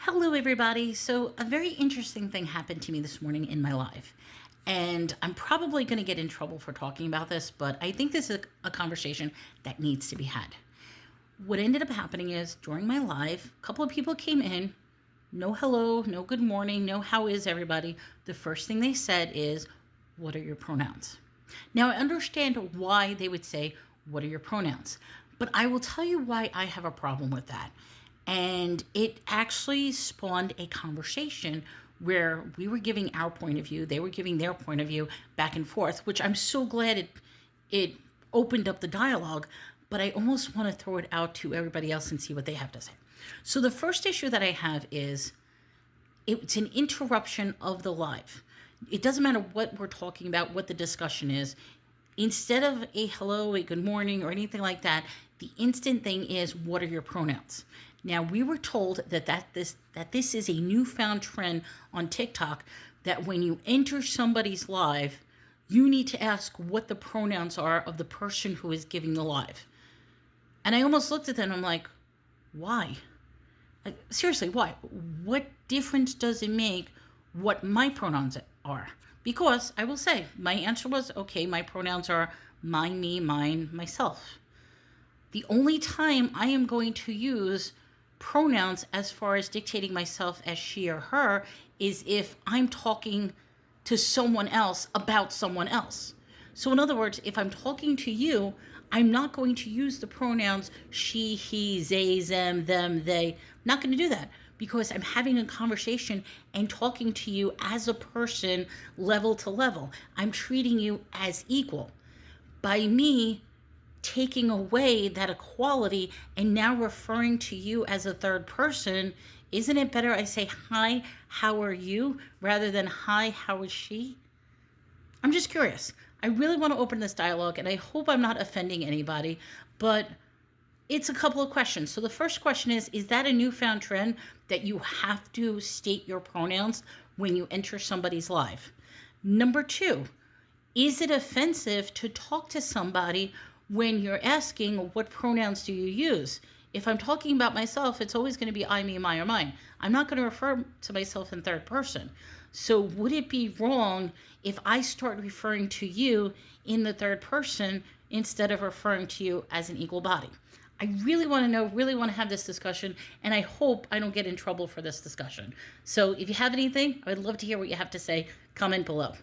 Hello, everybody. So, a very interesting thing happened to me this morning in my life. And I'm probably going to get in trouble for talking about this, but I think this is a conversation that needs to be had. What ended up happening is during my live, a couple of people came in, no hello, no good morning, no how is everybody. The first thing they said is, "What are your pronouns?" Now, I understand why they would say, "What are your pronouns?" But I will tell you why I have a problem with that. And it actually spawned a conversation where we were giving our point of view, they were giving their point of view back and forth, which I'm so glad it opened up the dialogue, but I almost want to throw it out to everybody else and see what they have to say. So the first issue that I have is it's an interruption of the live. It doesn't matter what we're talking about, what the discussion is. Instead of a hello, a good morning, or anything like that, the instant thing is, what are your pronouns? Now, we were told that this is a newfound trend on TikTok, that when you enter somebody's live, you need to ask what the pronouns are of the person who is giving the live. And I almost looked at them and I'm like, why? Like, seriously, why? What difference does it make what my pronouns are? Because I will say, my answer was, okay, my pronouns are mine, me, mine, myself. The only time I am going to use pronouns as far as dictating myself as she or her is if I'm talking to someone else about someone else. So in other words, if I'm talking to you, I'm not going to use the pronouns she, he, they, them, they. I'm not going to do that because I'm having a conversation and talking to you as a person, level to level. I'm treating you as equal. By me taking away that equality and now referring to you as a third person, isn't it better I say, "Hi, how are you?" rather than, "Hi, how is she?" I'm just curious. I really want to open this dialogue, and I hope I'm not offending anybody, but it's a couple of questions. So the first question is that a newfound trend that you have to state your pronouns when you enter somebody's live? Number two, is it offensive to talk to somebody when you're asking, what pronouns do you use? If I'm talking about myself, it's always going to be I, me, my, or mine. I'm not going to refer to myself in third person. So would it be wrong if I start referring to you in the third person instead of referring to you as an equal body? I really want to know, really want to have this discussion, and I hope I don't get in trouble for this discussion. So if you have anything, I would love to hear what you have to say. Comment below.